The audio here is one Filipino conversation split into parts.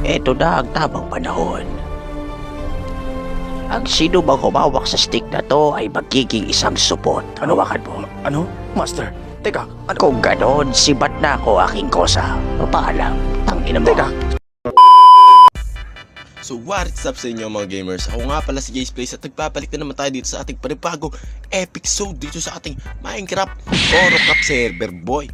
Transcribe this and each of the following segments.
Eto na ang tamang panahon. Ang sino bang humawak sa stick na to ay magiging isang supot. Hawakan mo. Ano? Master, teka, ano? Kung ganon, sibat na ako aking kosa. Paalam, tangina mo. Teka. So what's up sa inyo mga gamers? Ako nga pala si Jace Plays at nagpapalik na naman tayo dito sa ating panibagong episode dito sa ating Minecraft Oro Cup server, boy.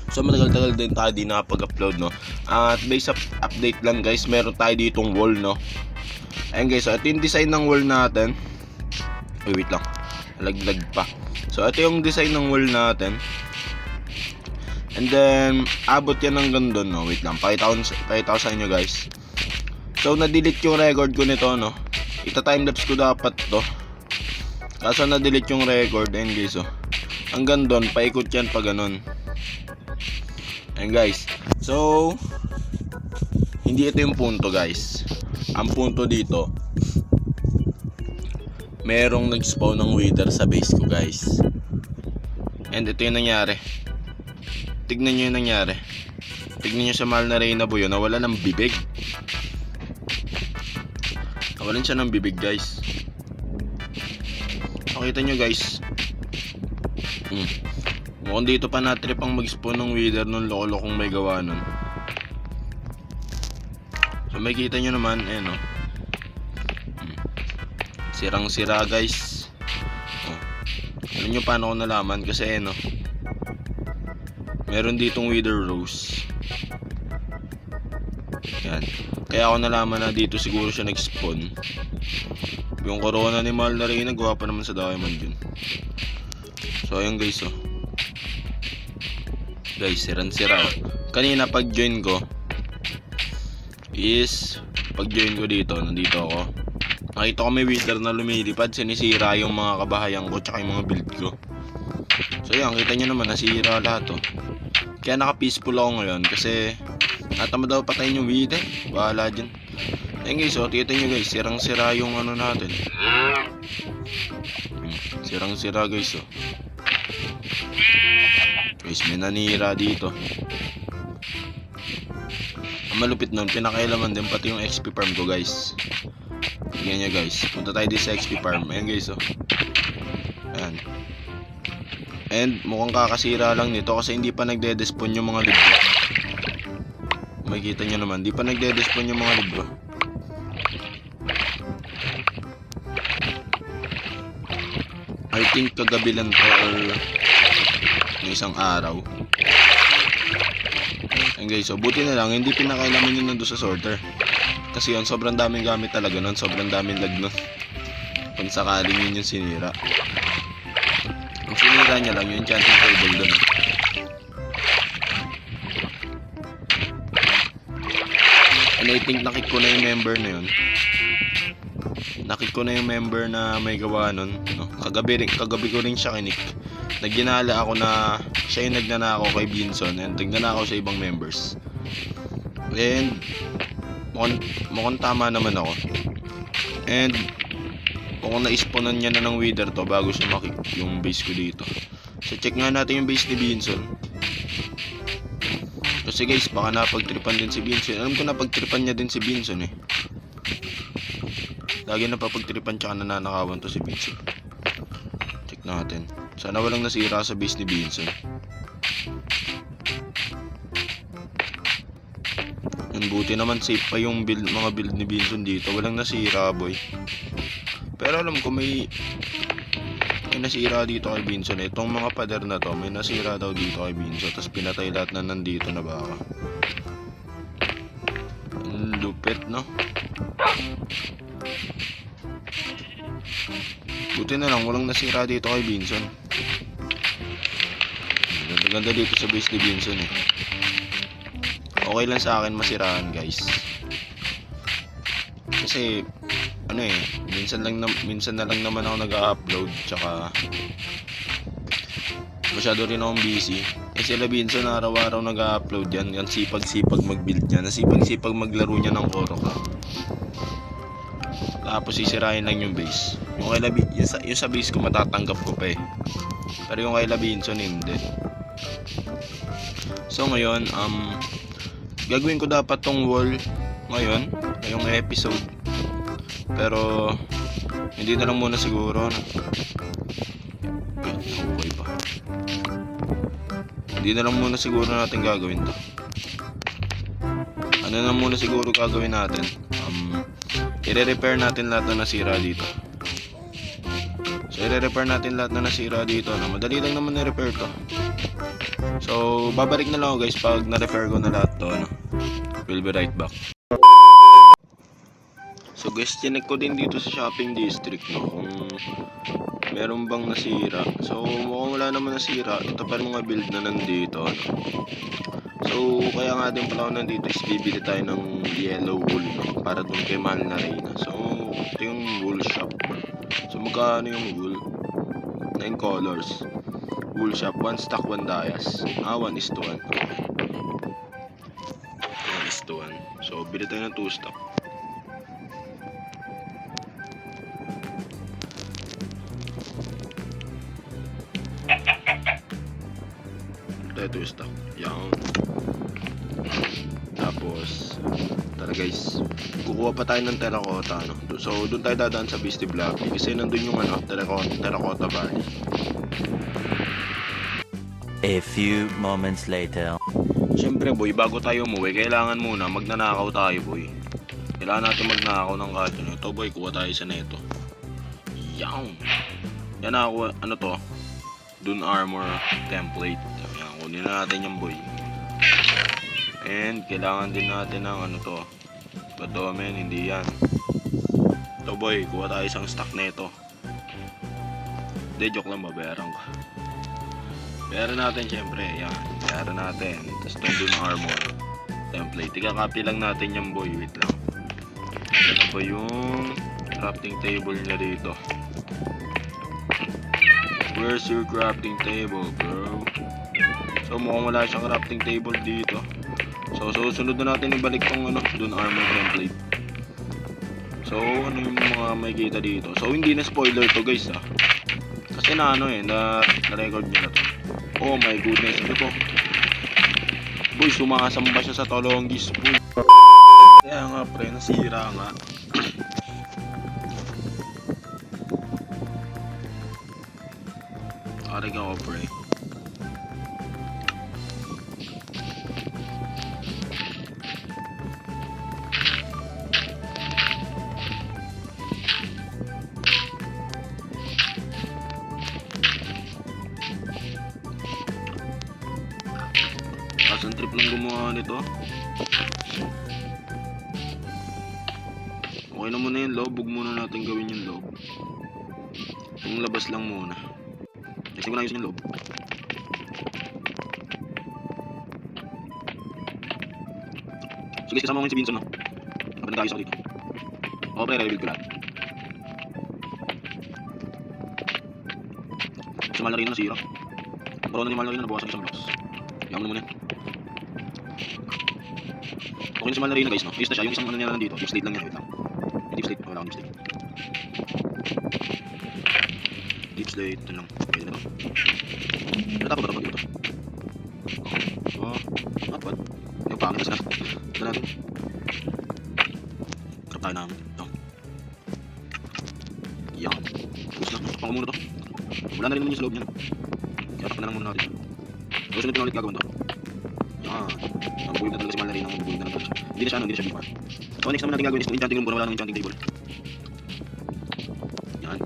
So matagal-tagal din tayo di nakapag-upload, no? At base update lang guys, meron tayo ditong wall, no? Ayun guys, so ito yung design ng wall natin. Wait lang, laglag pa. So ito yung design ng wall natin. And then abot yan hanggang doon, no? Wait lang, pakita ko sa inyo guys. So na-delete yung record ko nito, no? Ita-timelapse ko dapat to. Kaso na-delete yung record. Ayun guys, oh. Hanggang doon, paikot yan pa ganun. Ayun guys. So hindi ito yung punto guys. Ang punto dito, merong nag-spawn ng wither sa base ko guys. And ito yung nangyari. Tignan nyo yung nangyari. Tignan nyo sa mahal na Reyna Boy, nawala ng bibig. Nawalan siya ng bibig guys. Nakita nyo guys. Mukhang dito pa natrip ang mag-spawn ng wither nung loko-lokong may gawa nun. So may kita nyo naman, ayan o. Sirang-sira guys. Alam nyo paano ko nalaman? Kasi ayan o, meron ditong wither rose. Yan. Kaya ako nalaman na dito siguro siya nag-spawn. Yung corona ni Mahal na Reyna, gawa pa naman sa diamond yun. So ayun guys, oh. Guys, siran-sira, oh. Kanina pag-join ko dito, nandito ako. Nakita ko may wither na lumilipad, sinisira yung mga kabahayan ko tsaka yung mga build ko. So yan, kita nyo naman, nasira lahat, oh. Kaya naka-peaceful ako ngayon kasi natamad daw patayin yung wither. Bahala dyan. Ayun guys, oh, kita nyo guys, sirang-sira yung ano natin. Sirang-sira guys, oh. Guys, may nanira dito. Ang malupit nun, pinakailaman din pati yung XP farm ko guys. Tignan nyo guys, punta tayo dito sa XP farm. Ayan guys, oh. Ayan. And mukhang kakasira lang nito kasi hindi pa nagde-despawn yung mga libro. Makikita nyo naman, hindi pa nagde-despawn yung mga libro. I think kagabi lang to or ng isang araw. And guys, so buti na lang hindi pinakailaman yun nandun sa sorter. Kasi yun, sobrang daming gamit talaga nun. Sobrang daming lag nun. Kung sakaling yun yung sinira. Ang sinira niya lang yung enchanting table dun. And I think nakik ko na yung member na yun. Nakik ko na yung member na may gawa nun, no? Kagabi ko rin siya kinik. Nagginala ako na siya yung nagnanakaw kay Binson and nagnanakaw sa ibang members. And mukhang tama naman ako. And mukhang na-spawnan niya na ng wither to bago siya makik yung base ko dito. So check nga natin yung base ni Binson. Kasi guys, baka napagtripan din si Binson. Alam ko napagtripan niya din si Binson eh. Lagi napapagtripan tsaka nananakawan to si Binson. Check natin. Sana walang nasira sa base ni Binson. Ang buti naman safe pa yung mga build ni Binson dito. Walang nasira boy. Pero alam ko may nasira dito kay Binson. Itong mga pader na to, may nasira daw dito kay Binson. Tapos pinatay lahat na nandito na baka. Ang lupit, no? Buti na lang walang nasira dito kay Binson. Ganda dito sa base ni Binson eh. Okay lang sa akin masiraan guys. Kasi ano eh, minsan na lang naman ako nag-upload tsaka masyado rin akong busy. Eh sila Binson araw-araw nag-upload yan. Yan sipag-sipag mag-build niya, nasipag-sipag maglaro niya ng Oro Cup. Tapos sisirain lang yung base. Yung sa base ko matatanggap ko pa eh. Pero yung kay Binson hindi. So ngayon, Gagawin ko dapat tong wall ngayon, ngayong episode. Pero hindi na lang muna siguro. Ay, nakukoy pa. Hindi na lang muna siguro natin gagawin to. Ano na muna siguro gagawin natin? I-repair natin lahat na nasira dito. So, i-repair natin lahat na nasira dito. No? Madali lang naman i-repair to. So, babalik na lang ako guys pag na-repair ko na lahat to. No? We'll be right back. So guys, chinek ko din dito sa shopping district, no, kung meron bang nasira. So mukhang wala naman nasira. Ito pa rin mga build na nandito, no? So kaya nga din pala ako nandito is bibili tayo ng yellow wool, no? Para dun kay mahal na Reyna. So ito yung wool shop. So magkano yung wool? 9 colors. Wool shop, 1 stock 1 dayas. 1:1. Okay. 1:1. So bili tayo ng 2 stock. Ito yung stock. Yan. Tapos tara guys, kukuha pa tayo ng terracotta, no? So doon tayo dadaan sa Beastie Black kasi nandun yung terracotta valley. A few moments later. Siyempre boy, bago tayo umuwi kailangan muna magnanakaw tayo boy. Kailangan natin magnanakaw ng kanya. Ito boy, kuha tayo sa neto. Yan. Yan ako, ano to? Dun armor template. Yan, kunin na natin yung boy. And kailangan din natin ng ano to. Bato men, hindi yan. Ito boy, kuha tayo isang stock neto. Hindi, joke lang, babayaran ko. Bayaran natin syempre, yan. Bayaran natin. Tapos ito dun armor template. Ika-copy lang natin yung boy, wait lang. Ano ba yung crafting table niya dito? Where's your crafting table, bro? So mukhang wala siyang crafting table dito. So susunod na natin ibalik tong ano, dun armor template. So ano yung mga makikita dito? So hindi na spoiler to guys ah. Kasi na ano na-record niya na to. Oh my goodness, ano to? Boy, sumakasamba siya sa Tolongis, boy. Kaya nga pre, nasira nga. Arig ako pre. Kasan trip lang gumawa nito. Okay na muna yung loob, huwag muna natin gawin yung loob. Yung labas lang muna. Kasi ko na ayusin yung loob. So guys, kasama ko yung si Vincent, no? Kapag nag-ayos ako dito. Oo pre, re-rebuild ko lahat. Si Malary na nasira. Pero na ni Malary na nabawasan isang box. Yaman mo muna yan. Okay na si Malary na guys, no? Ayos na siya, yung isang ano niya na nandito. Deep slate lang yan, wait lang. Deep slate, wala akong deep slate. Deep slate, ito lang. Pwede na to. Natapo ba ito pag dito? Oh, not bad. Yung pangit kasi na. Ito natin. Trap tayo namin. Ito. Yan. Tapos na. Tapang ko muna to. Wala na rin naman yung sa loob niya. Kaya tapang na lang muna natin. Tapos sunod na ulit gagawin to. Yan. Mabubuhin na talaga si Malary nang mabubuhin na lang siya. Hindi na siya, hindi na siya big bar. So next naman natin gagawin is itong enchanting room kung wala nang enchanting table. Yan.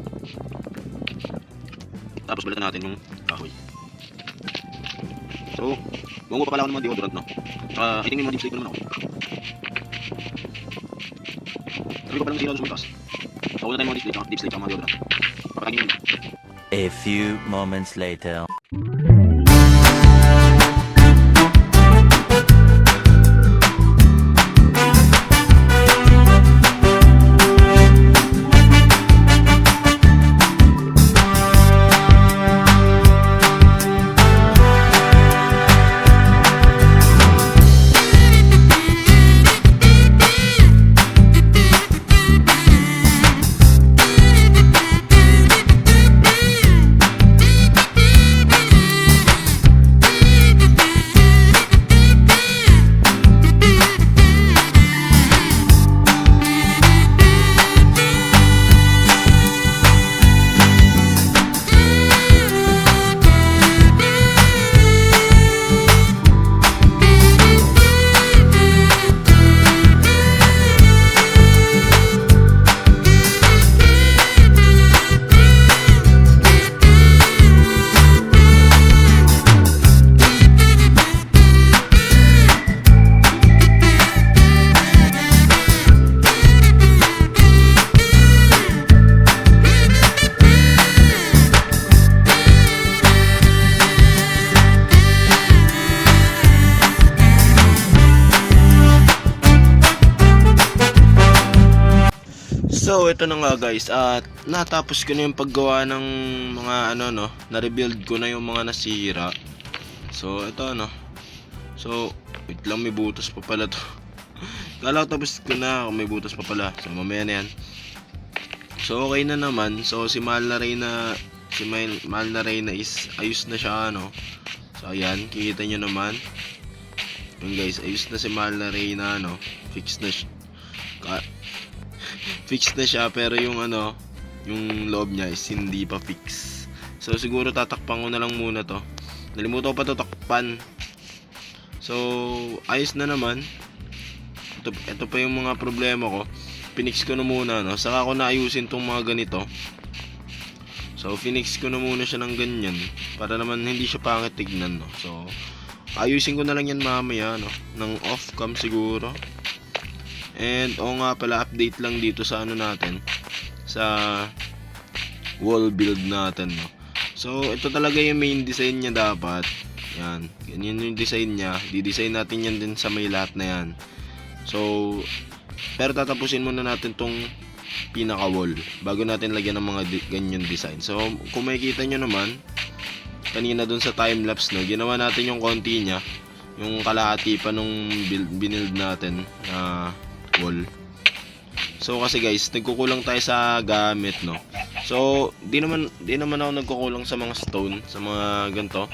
Tapos balitan natin yung kahoy. So, buong ko pa pala ako ng mga deodorant, no? Itingin yung mga deep slate ko naman ako. Sabi ko palang sila doon sa bukas. So, wala tayong mga deep slate, mga deodorant. Papakagin yun. A few moments later. So, ito na nga guys, at natapos ko na yung paggawa ng mga na-rebuild ko na yung mga nasira. So, ito So, wait lang, may butas pa pala to. Kala ko tapos ko na, may butas pa pala. So, mamaya na yan. So, okay na naman. So, si Mahal na Reyna is ayos na siya, So, ayan, kikita nyo naman. Yun guys, ayos na si Mahal na Reyna, Fix na siya. Fix na siya, pero yung yung loob niya is hindi pa fix. So, siguro tatakpan ko na lang muna to. Nalimutan ko pa to takpan. So, ayos na naman. Ito pa yung mga problema ko. Pinix ko na muna, Saka ko na ayusin tong mga ganito. So, finix ko na muna siya ng ganyan. Para naman hindi siya pangit tignan, So, ayusin ko na lang yan mamaya, Ng off-cam siguro. And, nga pala, update lang dito sa natin. Sa wall build natin, So, ito talaga yung main design niya dapat. Yan. Ganyan yung design niya. Di-design natin yan din sa may lahat na yan. So, pero tatapusin muna natin tong pinaka-wall bago natin lagyan ng mga ganyan design. So, kung makikita nyo naman, kanina dun sa time-lapse, ginawa natin yung konti niya. Yung kalahati pa nung binild natin na wall. So, kasi guys, nagkukulang tayo sa gamit, So, di naman ako nagkukulang sa mga stone, sa mga ganito.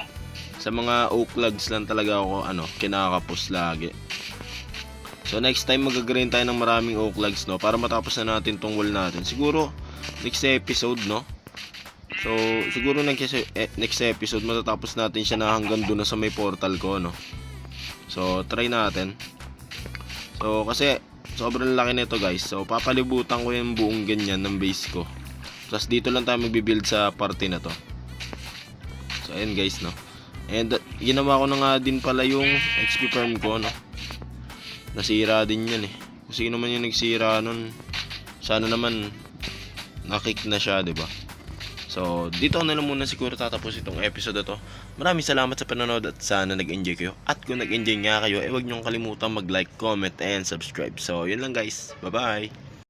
Sa mga oak logs lang talaga ako kinakapos lagi. So next time mag-grind tayo ng maraming oak logs, para matapos na natin tong wall natin. Siguro next episode, So siguro next episode matatapos natin siya na hanggang doon na sa may portal ko, So try natin. So kasi sobrang laki nito, guys. So papalibutan ko yung buong ganyan ng base ko. Tapos dito lang tayo magbi-build sa party na to. So ayun guys, And ginawa ko na nga din pala yung XP farm ko, Nasira din yan Kung sino man yung nagsira nun, sana naman nakick na siya, diba? So, dito na lang muna siguro tatapos itong episode na to. Maraming salamat sa panonood at sana nag-enjoy kayo. At kung nag-enjoy nga kayo, huwag niyong kalimutan mag-like, comment, and subscribe. So, yun lang guys. Bye-bye!